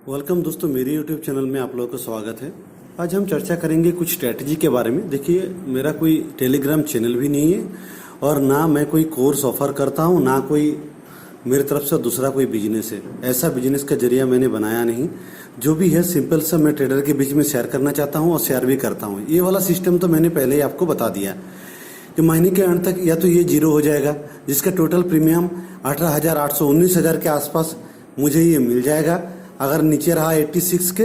Welcome दोस्तों, मेरे YouTube channel में आप लोगों का स्वागत है। आज हम चर्चा करेंगे कुछ स्ट्रेटजी के बारे में। देखिए, मेरा कोई टेलीग्राम चैनल भी नहीं है और ना मैं कोई कोर्स ऑफर करता हूँ, ना कोई मेरी तरफ से दूसरा कोई बिजनेस है। ऐसा बिजनेस का जरिया मैंने बनाया नहीं। जो भी है सिंपल सा मैं ट्रेडर के बीच में शेयर करना चाहता हूँ और शेयर भी करता हूँ। ये वाला सिस्टम तो मैंने पहले ही आपको बता दिया कि महीने के अंत तक या तो ये जीरो हो जाएगा, जिसका टोटल प्रीमियम 18,800 19,000 के आसपास मुझे ये मिल जाएगा। अगर नीचे रहा 86 के,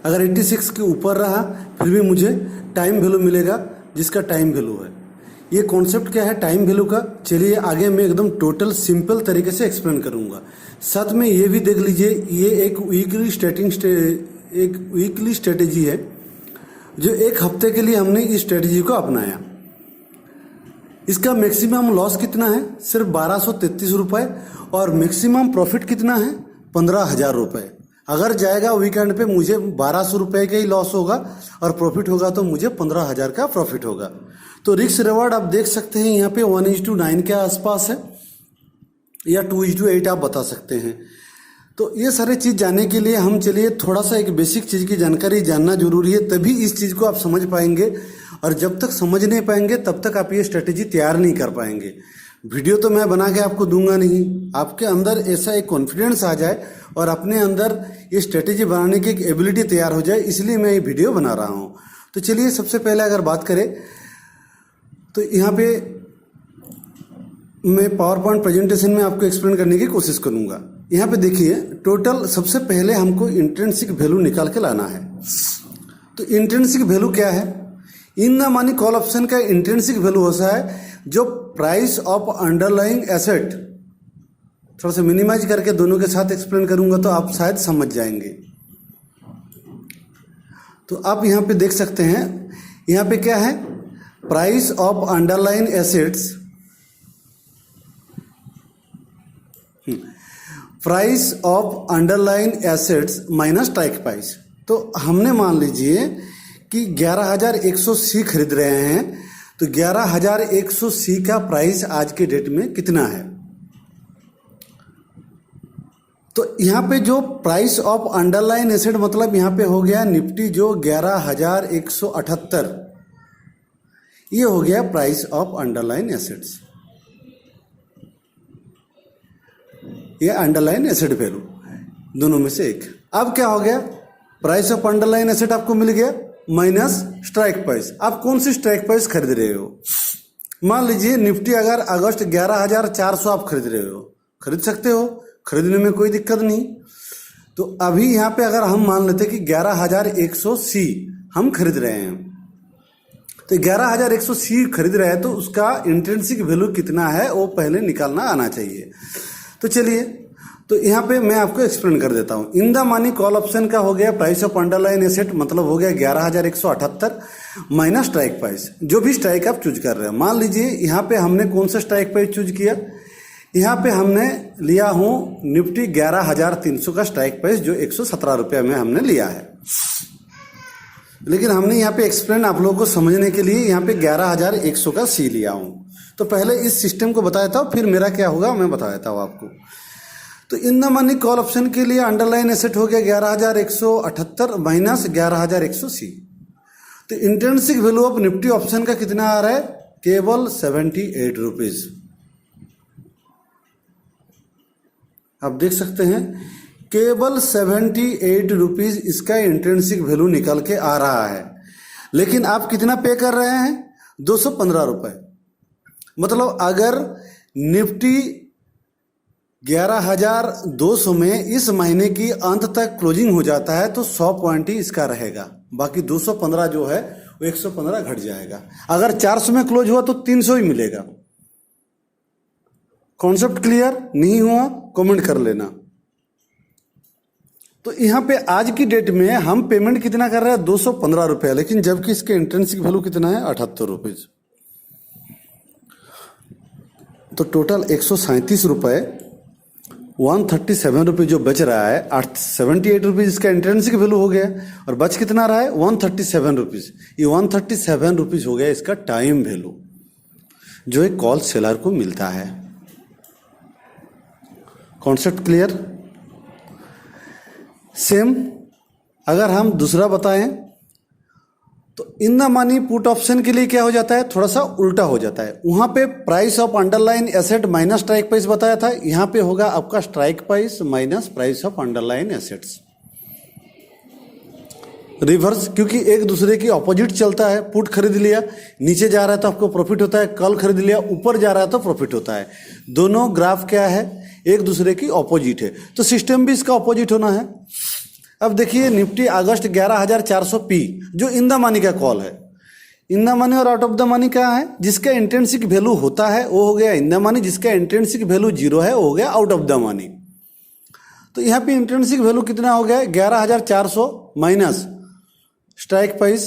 अगर 86 के ऊपर रहा फिर भी मुझे टाइम वैल्यू मिलेगा, जिसका टाइम वैल्यू है। ये कॉन्सेप्ट क्या है टाइम वैल्यू का, चलिए आगे मैं एकदम टोटल सिंपल तरीके से एक्सप्लेन करूंगा। साथ में ये भी देख लीजिए, ये एक वीकली स्ट्रेटेजी है जो एक हफ्ते के लिए हमने इस स्ट्रेटेजी को अपनाया। इसका मैक्सिमम लॉस कितना है? सिर्फ 1233 रुपये और मैक्सिमम प्रॉफिट कितना है? 15,000 रुपये। अगर जाएगा वीकेंड पे मुझे 1200 रुपये का ही लॉस होगा और प्रॉफिट होगा तो मुझे 15,000 का प्रॉफिट होगा। तो रिस्क रिवार्ड आप देख सकते हैं यहाँ पे 1:9 के आसपास है या 2:8 आप बता सकते हैं। तो ये सारी चीज़ जानने के लिए हम चलिए थोड़ा सा एक बेसिक चीज़ की जानकारी जानना जरूरी है, तभी इस चीज़ को आप समझ पाएंगे। और जब तक समझ नहीं पाएंगे तब तक आप ये स्ट्रेटेजी तैयार नहीं कर पाएंगे। वीडियो तो मैं बना के आपको दूंगा नहीं, आपके अंदर ऐसा एक कॉन्फिडेंस आ जाए और अपने अंदर ये स्ट्रेटेजी बनाने की एक एबिलिटी तैयार हो जाए, इसलिए मैं ये वीडियो बना रहा हूँ। तो चलिए सबसे पहले अगर बात करें तो यहाँ पे मैं पावर पॉइंट प्रेजेंटेशन में आपको एक्सप्लेन करने की कोशिश करूँगा। यहाँ पे देखिए, टोटल सबसे पहले हमको इंट्रिंसिक वैल्यू निकाल के लाना है। तो इंट्रिंसिक वैल्यू क्या है? In the money call option का इंट्रिंसिक वैल्यू होता है जो प्राइस ऑफ अंडरलाइंग एसेट। थोड़ा सा मिनिमाइज करके दोनों के साथ एक्सप्लेन करूंगा तो आप शायद समझ जाएंगे। तो आप यहाँ पे देख सकते हैं, यहाँ पे क्या है? Price of underline assets, price of underline assets minus strike price. तो हमने मान लीजिए कि 11,100 खरीद रहे हैं, तो 11,100 का प्राइस आज के डेट में कितना है? तो यहाँ पे जो प्राइस ऑफ अंडरलाइन एसेट मतलब यहाँ पे हो गया निफ्टी जो 11,178, ये हो गया प्राइस ऑफ अंडरलाइन एसेट्स, ये अंडरलाइन एसेट वैल्यू दोनों में से एक। अब क्या हो गया? प्राइस ऑफ अंडरलाइन एसेट आपको मिल गया माइनस स्ट्राइक प्राइस। आप कौन सी स्ट्राइक प्राइस खरीद रहे हो? मान लीजिए निफ्टी अगर अगस्त 11,400 आप खरीद रहे हो, खरीद सकते हो, खरीदने में कोई दिक्कत नहीं। तो अभी यहाँ पे अगर हम मान लेते कि 11,100 हम खरीद रहे हैं, तो 11,100 खरीद रहे हैं तो उसका इंट्रिंसिक वैल्यू कितना है वो पहले निकालना आना चाहिए। तो चलिए, तो यहाँ पे मैं आपको एक्सप्लेन कर देता हूँ। In the money call option का हो गया प्राइस ऑफ अंडरलाइन एसेट मतलब हो गया 11,178 माइनस स्ट्राइक प्राइस, जो भी स्ट्राइक आप चूज कर रहे हो। मान लीजिए यहाँ पे हमने कौन सा स्ट्राइक प्राइस चूज किया? यहाँ पे हमने लिया हूँ निफ्टी 11,300 का स्ट्राइक प्राइस जो 117 रुपये में हमने लिया है। लेकिन हमने यहाँ पे एक्सप्लेन आप लोगों को समझने के लिए यहाँ पे 11,100 का सी लिया हूँ। तो पहले इस सिस्टम को बता देता हूँ, फिर मेरा क्या होगा मैं बता देता हूँ आपको। तो in the money call option के लिए अंडरलाइन एसेट हो गया 11,178 माइनस 11,100। तो intrinsic value of Nifty option का कितना आ रहा है? केवल 78 रुपीज। आप देख सकते हैं केवल 78 रुपीज इसका इंट्रिंसिक वैल्यू निकल के आ रहा है। लेकिन आप कितना पे कर रहे हैं? 215 रुपये। मतलब अगर निफ्टी 11,200 में इस महीने की अंत तक क्लोजिंग हो जाता है तो 100 पॉइंट ही इसका रहेगा, बाकी 215 जो है वो 115 घट जाएगा। अगर 400 में क्लोज हुआ तो 300 ही मिलेगा। कॉन्सेप्ट क्लियर नहीं हुआ कमेंट कर लेना। तो यहाँ पे आज की डेट में हम पेमेंट कितना कर रहे हैं? 215 रुपये, लेकिन जबकि इसके इंट्रिंसिक वैल्यू कितना है? 78 रुपीज। तो टोटल 137 रुपये 137 रुपये जो बच रहा है, 78 रुपीज़ इसका इंट्रिंसिक वैल्यू हो गया और बच कितना रहा है? 137 रुपीज़। ये 137 रुपीज़ हो गया इसका टाइम वैल्यू जो एक कॉल सेलर को मिलता है। Concept clear? सेम अगर हम दूसरा बताएं तो in the money put option के लिए क्या हो जाता है, थोड़ा सा उल्टा हो जाता है। वहां पे price of underline asset minus strike price बताया था, यहाँ पे होगा आपका strike price minus price of underline assets. Reverse, क्योंकि एक दूसरे की ऑपोजिट चलता है। पुट खरीद लिया, नीचे जा रहा है तो आपको प्रॉफिट होता है, कॉल खरीद लिया ऊपर जा रहा है तो प्रॉफिट होता है। दोनों ग्राफ क्या है, एक दूसरे की ऑपोजिट है, तो सिस्टम भी इसका ऑपोजिट होना है। अब देखिए निफ्टी अगस्त 11,400 पी जो इन द मनी का कॉल है। इन द मनी और आउट ऑफ द मनी क्या है, जिसका इंट्रिंसिक वैल्यू होता है वो हो गया इन द मनी, जिसका इंट्रिंसिक वैल्यू 0 है वो हो गया आउट ऑफ द मनी। तो यहाँ पे इंट्रिंसिक वैल्यू कितना हो गया, 11,400 minus strike price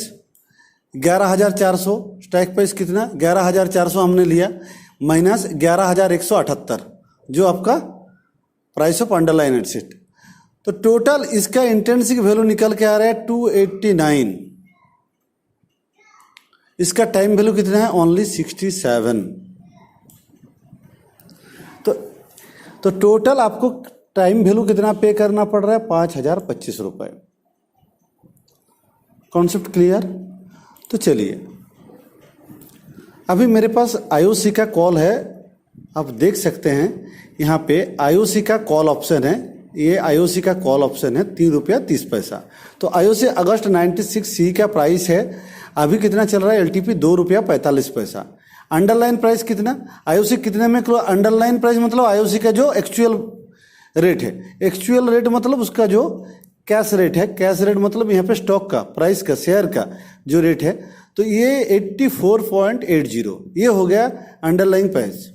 11,400, strike price कितना 11,400 हमने लिया, माइनस 11,178 जो आपका प्राइस ऑफ अंडरलाइन एसेट। तो टोटल इसका इंट्रिंसिक वैल्यू निकल के आ रहा है 289। इसका टाइम वैल्यू कितना है, ओनली 67। तो टोटल आपको टाइम वैल्यू कितना पे करना पड़ रहा है, 5,025 रुपये। Concept clear. तो चलिए अभी मेरे पास आईओसी का कॉल है, आप देख सकते हैं यहाँ पे आईओसी का कॉल ऑप्शन है। ये आईओसी का कॉल ऑप्शन है ₹3.30। तो आईओसी अगस्त 96 सी का प्राइस है, अभी कितना चल रहा है, एलटीपी ₹2.45। अंडरलाइन प्राइस कितना, आईओसी कितने में, अंडरलाइन प्राइस मतलब आईओसी का जो एक्चुअल रेट है, एक्चुअल रेट मतलब उसका जो कैश रेट है, कैश रेट मतलब यहाँ पे स्टॉक का प्राइस का शेयर का जो रेट है, तो ये 84.80 ये हो गया अंडरलाइन प्राइस।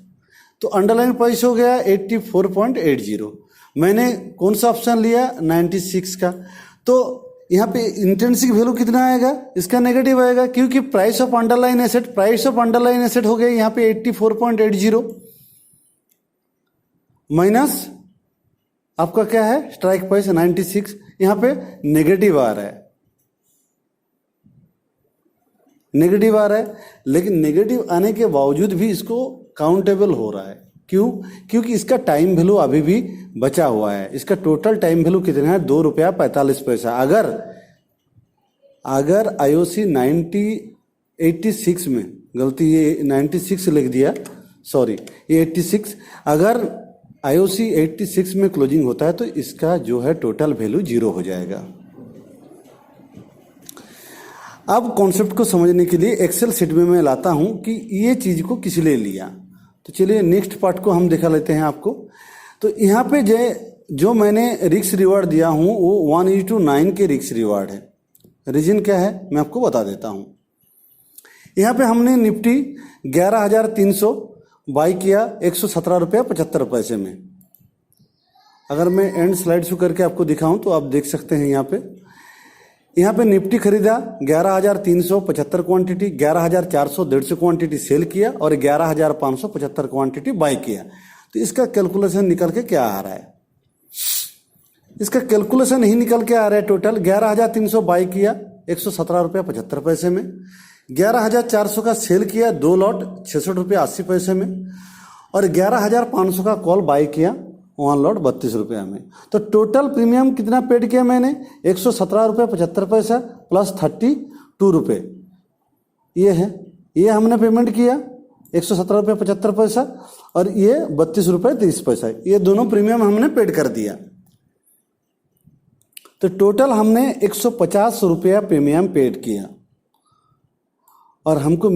तो अंडरलाइन प्राइस हो गया 84.80। मैंने कौन सा ऑप्शन लिया, 96 का। तो यहाँ पे इंट्रिंसिक वैल्यू कितना आएगा, इसका नेगेटिव आएगा, क्योंकि प्राइस ऑफ अंडरलाइन एसेट हो गया यहाँ पे 84.80 माइनस आपका क्या है स्ट्राइक प्राइस 96, यहाँ पे नेगेटिव आ रहा है, नेगेटिव आ रहा है। लेकिन नेगेटिव आने के बावजूद भी इसको काउंटेबल हो रहा है, क्यों, क्योंकि इसका टाइम वैल्यू अभी भी बचा हुआ है। इसका टोटल टाइम वैल्यू कितना है, ₹2.45। अगर आईओसी 86 में, गलती ये 96 लिख दिया, सॉरी ये 86, अगर आईओसी 86 में क्लोजिंग होता है तो इसका जो है टोटल वैल्यू 0 हो जाएगा। अब कॉन्सेप्ट को समझने के लिए एक्सेल शीट में मैं लाता हूं कि ये चीज को किस लिए लिया। तो चलिए नेक्स्ट पार्ट को हम दिखा लेते हैं आपको। तो यहाँ पे जो मैंने रिस्क रिवार्ड दिया हूँ वो 1:9 के रिस्क रिवार्ड है। रीजन क्या है मैं आपको बता देता हूँ। यहाँ पे हमने निफ्टी 11,300 बाई किया ₹117.75 में। अगर मैं एंड स्लाइड शो करके आपको दिखाऊं तो आप देख सकते हैं यहाँ पे निफ्टी खरीदा 11,375 क्वांटिटी, 11,400 150 क्वांटिटी सेल किया और 11,575 क्वांटिटी बाई किया। तो इसका कैलकुलेशन निकल के क्या आ रहा है, इसका कैलकुलेशन ही निकल के आ रहा है। टोटल 11,300 बाई किया ₹117.75 में, 11,400 का सेल किया 2 लॉट ₹66.80 में, और 11,500 का कॉल बाई किया 1 लॉट ₹32 में। तो टोटल प्रीमियम कितना पेड किया मैंने, ₹117.75 प्लस ₹32 ये है, ये हमने पेमेंट किया ₹117.75 और ये ₹32.30, ये दोनों प्रीमियम हमने पेड कर दिया। तो टोटल हमने ₹150 प्रीमियम पेड किया और हमको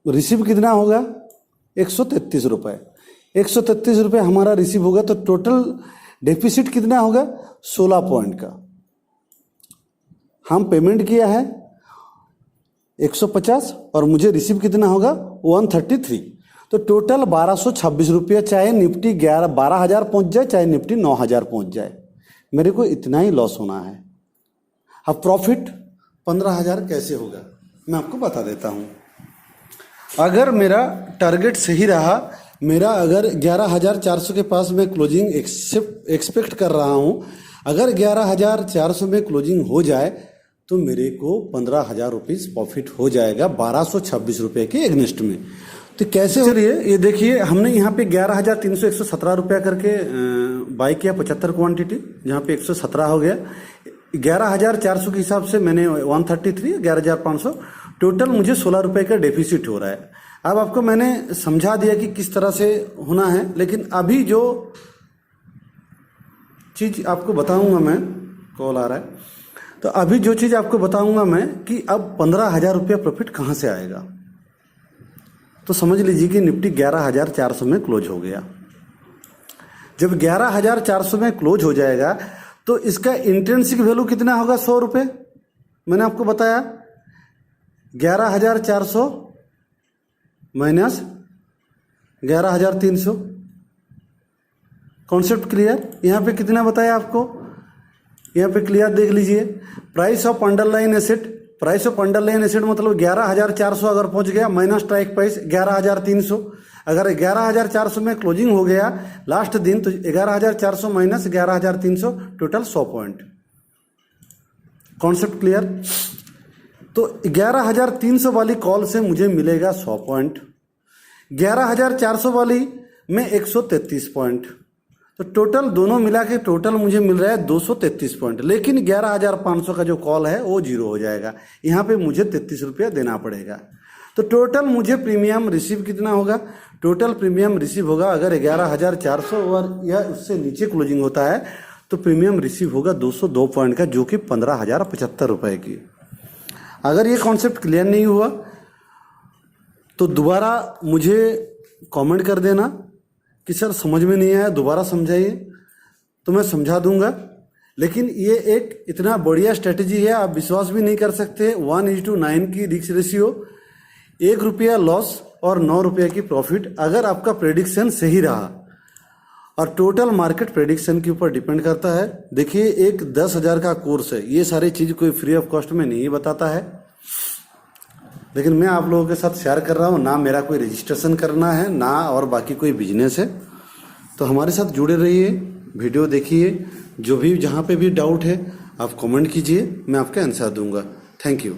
रिसीव कितना होगा ₹133। ₹133 हमारा रिसीव होगा। तो टोटल डेफिसिट कितना होगा 16 पॉइंट का। हम पेमेंट किया है 150 और मुझे रिसीव कितना होगा 133। तो टोटल ₹1,226, चाहे निफ्टी 12,000 पहुंच जाए चाहे निफ्टी 9,000 पहुंच जाए, मेरे को इतना ही लॉस होना है। अब प्रॉफिट 15,000 कैसे होगा मैं आपको बता देता हूं। अगर मेरा टारगेट सही रहा, मेरा अगर 11,400 के पास मैं क्लोजिंग एक्सपेक्ट कर रहा हूं, अगर 11,400 में क्लोजिंग हो जाए तो मेरे को 15,000 रुपीज़ प्रॉफिट हो जाएगा ₹1,226 के एग्नेस्ट में। तो कैसे, चलिए ये देखिए हमने यहाँ पे 11,300 ₹117 करके बाई किया 75 क्वांटिटी, जहाँ पे 117 हो गया। 11,400 के हिसाब से मैंने 133, 11,500 टोटल मुझे 16 रुपये का डेफिसिट हो रहा है। अब आपको मैंने समझा दिया कि किस तरह से होना है, लेकिन अभी जो चीज़ आपको बताऊंगा मैं, कॉल आ रहा है, तो अभी जो चीज़ आपको बताऊंगा मैं कि अब 15,000 रुपया प्रॉफिट कहाँ से आएगा। तो समझ लीजिए कि निफ्टी 11,400 में क्लोज हो गया। जब 11,400 में क्लोज हो जाएगा तो इसका इंट्रिंसिक वैल्यू कितना होगा, 100 रुपये। मैंने आपको बताया 11,400 माइनस 11,300। Concept clear? यहाँ पे कितना बताया आपको, यहाँ पे क्लियर देख लीजिए। Price of underline asset, price of underline asset मतलब 11,400 अगर पहुंच गया माइनस स्ट्राइक प्राइस 11,300। अगर 11,400 में क्लोजिंग हो गया लास्ट दिन तो 11,400 minus 11,300 total 100 point. Concept clear? तो 11,300 वाली कॉल से मुझे मिलेगा 100 पॉइंट, 11,400 वाली में 133 पॉइंट। तो टोटल दोनों मिला के टोटल मुझे मिल रहा है 233 पॉइंट। लेकिन 11,500 का जो कॉल है वो जीरो हो जाएगा, यहाँ पे मुझे 33 रुपया देना पड़ेगा। तो टोटल मुझे प्रीमियम रिसीव कितना होगा, टोटल प्रीमियम रिसीव होगा अगर 11,400 और या उससे नीचे क्लोजिंग होता है तो प्रीमियम रिसीव होगा 202 पॉइंट का, जो कि 15,075 रुपये की। अगर ये कॉन्सेप्ट क्लियर नहीं हुआ तो दोबारा मुझे कमेंट कर देना कि सर समझ में नहीं आया, दोबारा समझाइए, तो मैं समझा दूंगा। लेकिन ये एक इतना बढ़िया स्ट्रेटेजी है, आप विश्वास भी नहीं कर सकते। 1:9 की रिस्क रेशियो, 1 रुपया लॉस और 9 रुपये की प्रॉफिट अगर आपका प्रेडिक्शन सही रहा। और टोटल मार्केट प्रेडिक्शन के ऊपर डिपेंड करता है। देखिए एक 10,000 का कोर्स है, ये सारी चीज़ कोई फ्री ऑफ कॉस्ट में नहीं बताता है, लेकिन मैं आप लोगों के साथ शेयर कर रहा हूँ। ना मेरा कोई रजिस्ट्रेशन करना है, ना और बाकी कोई बिजनेस है। तो हमारे साथ जुड़े रहिए, वीडियो देखिए, जो भी जहाँ पे भी डाउट है आप कमेंट कीजिए, मैं आपका आंसर दूंगा। Thank you.